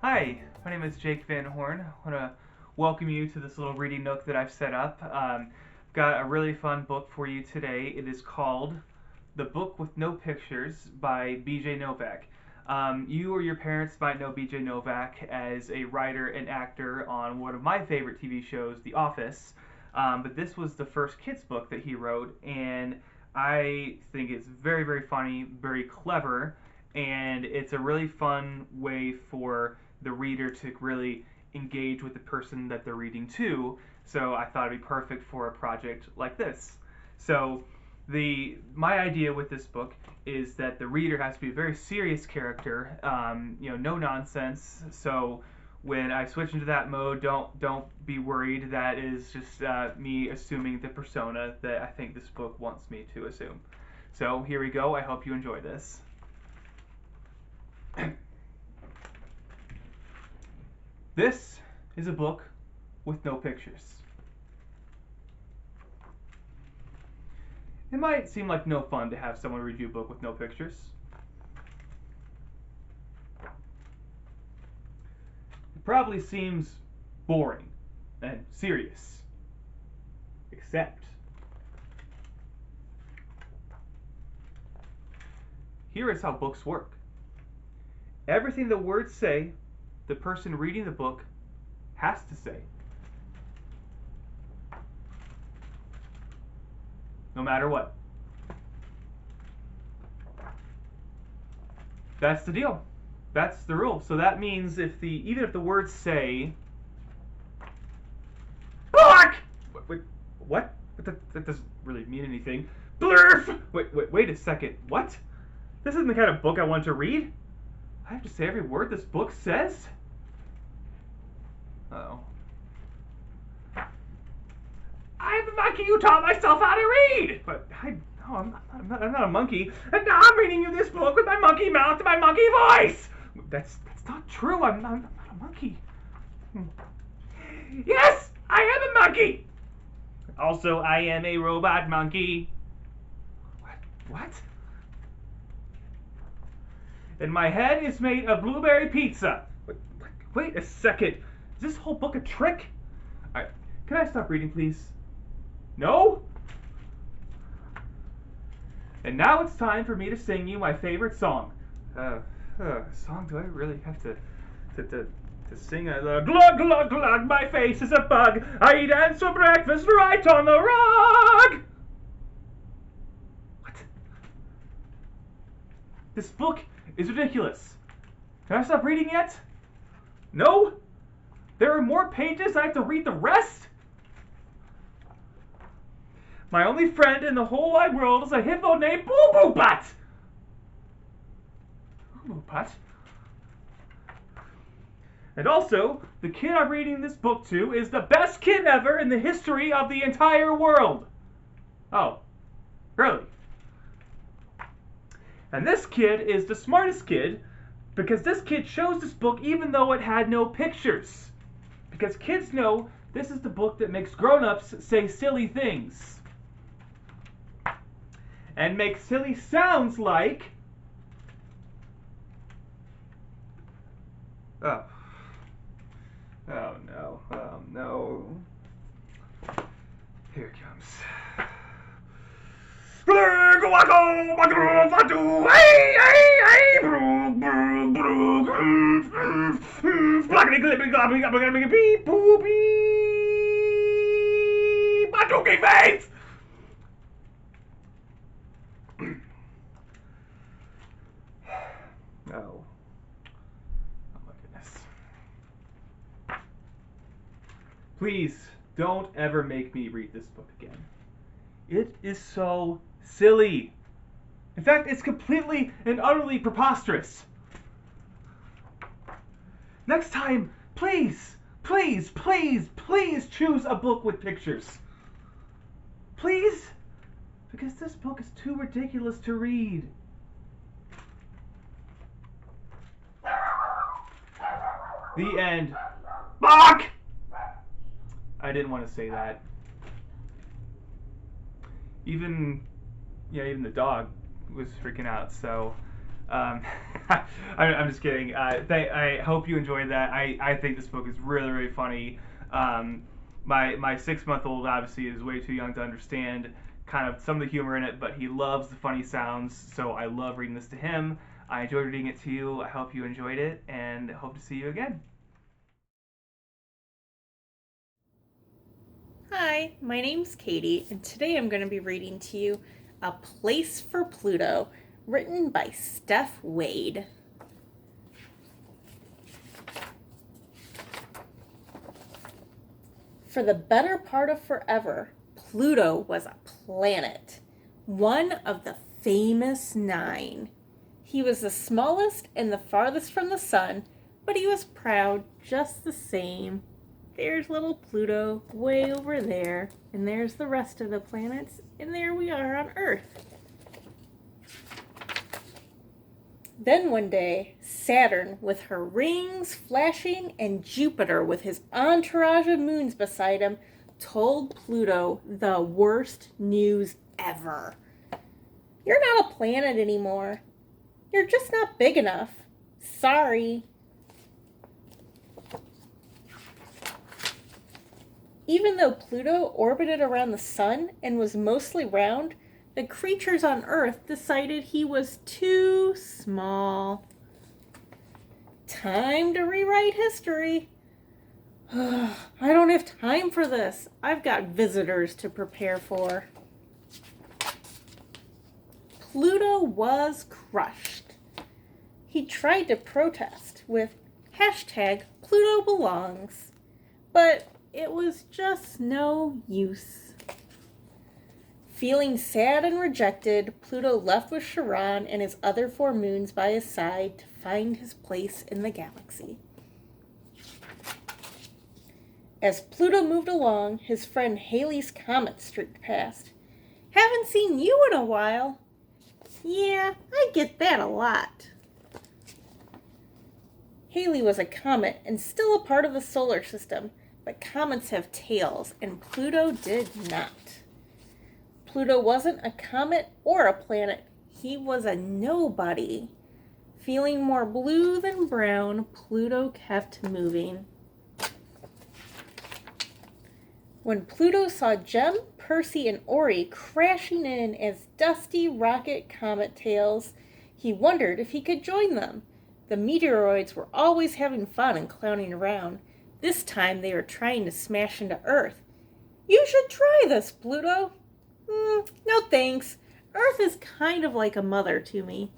Hi, my name is Jake Van Hoorn. I want to welcome you to this little reading nook that I've set up. I've got a really fun book for you today. It is called The Book with No Pictures by B.J. Novak. You or your parents might know B.J. Novak as a writer and actor on one of my favorite TV shows, The Office. But this was the first kids book that he wrote, and I think it's very, very funny, very clever, and it's a really fun way for the reader to really engage with the person that they're reading to. So I thought it'd be perfect for a project like this. So my idea with this book is that the reader has to be a very serious character, no nonsense. So when I switch into that mode, don't be worried. That is just me assuming the persona that I think this book wants me to assume. So here we go. I hope you enjoy this. This is a book with no pictures. It might seem like no fun to have someone read you a book with no pictures. It probably seems boring and serious. Except here is how books work. Everything the words say, the person reading the book has to say. No matter what. That's the deal. That's the rule. So that means even if the words say Bark! Wait, what? That doesn't really mean anything. Blurf! Wait a second. What? This isn't the kind of book I want to read. I have to say every word this book says? Uh-oh. I'm a monkey who taught myself how to read! But I'm not a monkey. And now I'm reading you this book with my monkey mouth and my monkey voice! That's not true. I'm not a monkey. Yes! I am a monkey! Also, I am a robot monkey. What? And my head is made of blueberry pizza. Wait a second. Is this whole book a trick? Alright, can I stop reading, please? No? And now it's time for me to sing you my favorite song. Song do I really have to sing? Glug, glug, glug, my face is a bug. I eat ants for breakfast right on the rug. What? This book is ridiculous. Can I stop reading yet? No? There are more pages, I have to read the rest? My only friend in the whole wide world is a hippo named Boo Boo Butt! Boo Boo Butt? And also, the kid I'm reading this book to is the best kid ever in the history of the entire world. Oh, really? And this kid is the smartest kid because this kid chose this book even though it had no pictures. Because kids know this is the book that makes grown-ups say silly things. And make silly sounds like... Oh no. Oh no. Here it comes. Face! Oh. Oh my goodness. Please, don't ever make me read this book again. It is so silly. In fact, it's completely and utterly preposterous. Next time, please, please, please, please choose a book with pictures. Please? because this book is too ridiculous to read. The end. Fuck! I didn't want to say that. Even the dog was freaking out. So, I'm just kidding. I hope you enjoyed that. I think this book is really, really funny. My 6-month-old obviously is way too young to understand kind of some of the humor in it, but he loves the funny sounds, so I love reading this to him. I enjoyed reading it to you. I hope you enjoyed it, and hope to see you again. Hi, my name's Katy, and today I'm going to be reading to you A Place for Pluto, written by Steph Wade. For the better part of forever, Pluto was a planet, one of the famous 9. He was the smallest and the farthest from the sun, but he was proud just the same. There's little Pluto way over there, and there's the rest of the planets, and there we are on Earth. Then one day, Saturn with her rings flashing and Jupiter with his entourage of moons beside him told Pluto the worst news ever. You're not a planet anymore. You're just not big enough. Sorry. Even though Pluto orbited around the sun and was mostly round, the creatures on Earth decided he was too small. Time to rewrite history. I don't have time for this. I've got visitors to prepare for. Pluto was crushed. He tried to protest with #PlutoBelongs, but it was just no use. Feeling sad and rejected, Pluto left with Charon and his other 4 moons by his side to find his place in the galaxy. As Pluto moved along, his friend Halley's comet streaked past. Haven't seen you in a while. Yeah, I get that a lot. Halley was a comet and still a part of the solar system, but comets have tails, and Pluto did not. Pluto wasn't a comet or a planet. He was a nobody. Feeling more blue than brown, Pluto kept moving. When Pluto saw Gem, Percy, and Ori crashing in as dusty rocket comet tails, he wondered if he could join them. The meteoroids were always having fun and clowning around. This time they were trying to smash into Earth. You should try this, Pluto. No thanks. Earth is kind of like a mother to me.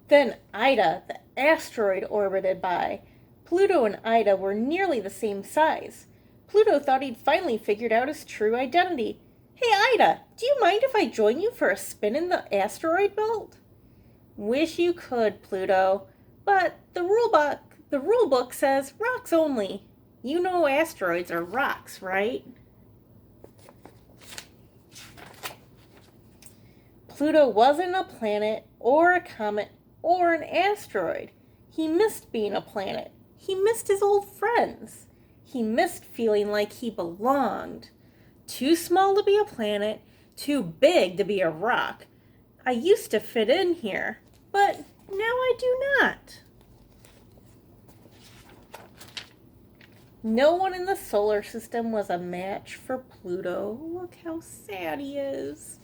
Then Ida, the asteroid, orbited by. Pluto and Ida were nearly the same size. Pluto thought he'd finally figured out his true identity. Hey Ida, do you mind if I join you for a spin in the asteroid belt? Wish you could, Pluto, but the rule book says rocks only. You know asteroids are rocks, right? Pluto wasn't a planet or a comet or an asteroid. He missed being a planet. He missed his old friends. He missed feeling like he belonged. Too small to be a planet, too big to be a rock. I used to fit in here, but now I do not. No one in the solar system was a match for Pluto. Look how sad he is.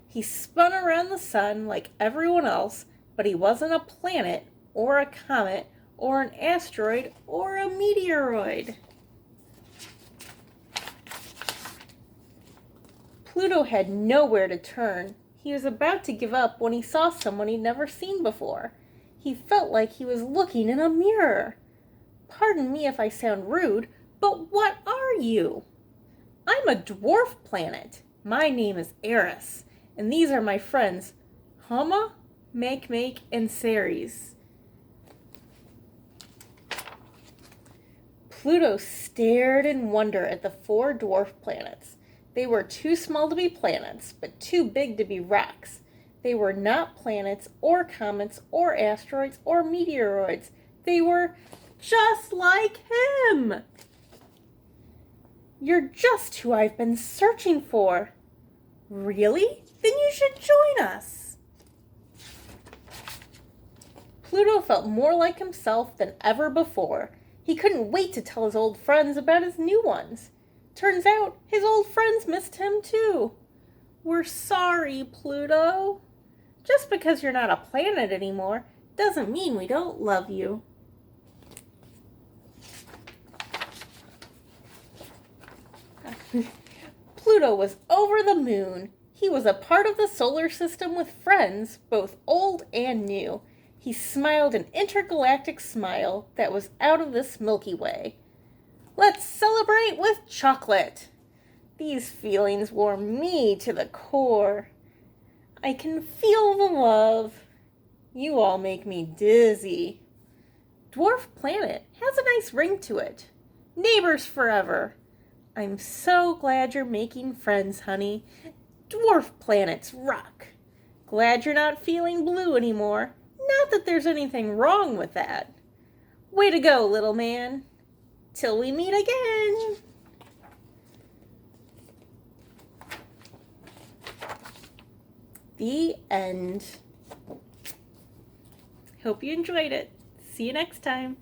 He spun around the sun like everyone else, but he wasn't a planet or a comet or an asteroid or a meteoroid. Pluto had nowhere to turn. He was about to give up when he saw someone he'd never seen before. He felt like he was looking in a mirror. Pardon me if I sound rude, but what are you? I'm a dwarf planet. My name is Eris, and these are my friends, Hama, Make, and Ceres. Pluto stared in wonder at the 4 dwarf planets. They were too small to be planets, but too big to be rocks. They were not planets or comets or asteroids or meteoroids. They were just like him. You're just who I've been searching for. Really? Then you should join us. Pluto felt more like himself than ever before. He couldn't wait to tell his old friends about his new ones. Turns out his old friends missed him too. We're sorry, Pluto. Just because you're not a planet anymore doesn't mean we don't love you. Pluto was over the moon. He was a part of the solar system with friends, both old and new. He smiled an intergalactic smile that was out of this Milky Way. Let's celebrate with chocolate. These feelings warm me to the core. I can feel the love. You all make me dizzy. Dwarf Planet has a nice ring to it. Neighbors forever. I'm so glad you're making friends, honey. Dwarf planets rock. Glad you're not feeling blue anymore. Not that there's anything wrong with that. Way to go, little man. Till we meet again. The end. Hope you enjoyed it. See you next time.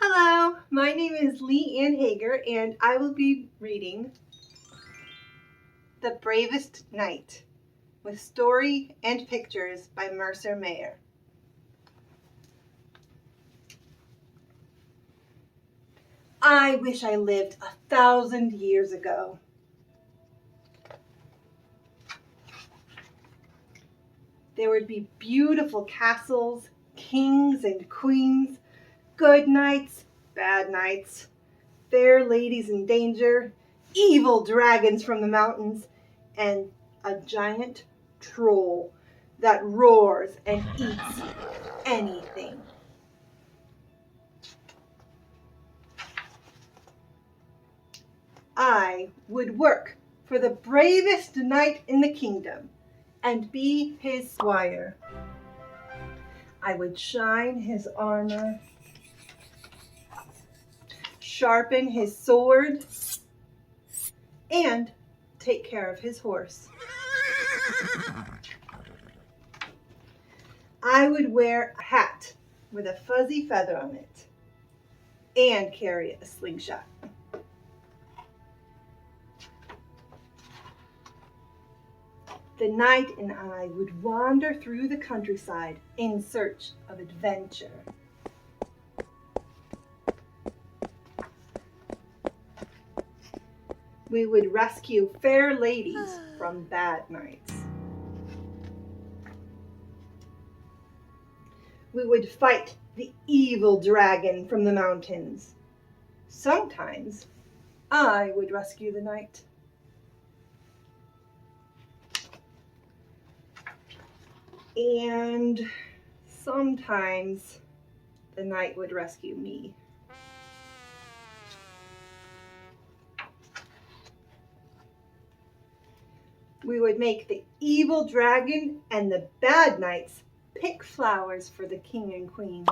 Hello, my name is Leigh Hager, and I will be reading The Bravest Knight with story and pictures by Mercer Mayer. I wish I lived 1,000 years ago. There would be beautiful castles, kings and queens, good knights, bad knights, fair ladies in danger, evil dragons from the mountains, and a giant troll that roars and eats anything. I would work for the bravest knight in the kingdom and be his squire. I would shine his armor, sharpen his sword, and take care of his horse. I would wear a hat with a fuzzy feather on it and carry a slingshot. The knight and I would wander through the countryside in search of adventure. We would rescue fair ladies from bad knights. We would fight the evil dragon from the mountains. Sometimes I would rescue the knight. And sometimes the knight would rescue me. We would make the evil dragon and the bad knights pick flowers for the king and queen.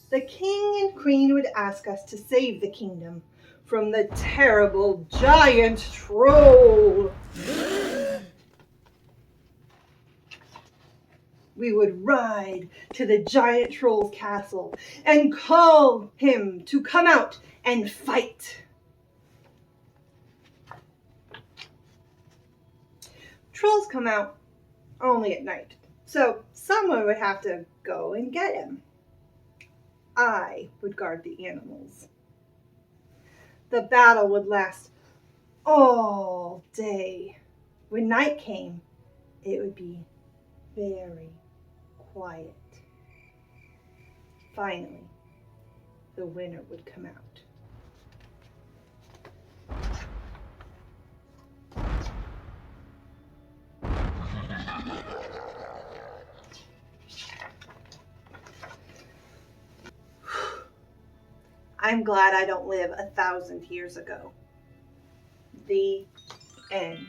The king and queen would ask us to save the kingdom from the terrible giant troll. We would ride to the giant troll's castle and call him to come out and fight. Trolls come out only at night, so someone would have to go and get him. I would guard the animals. The battle would last all day. When night came, it would be very quiet. Finally, the winner would come out. I'm glad I don't live 1,000 years ago. The end.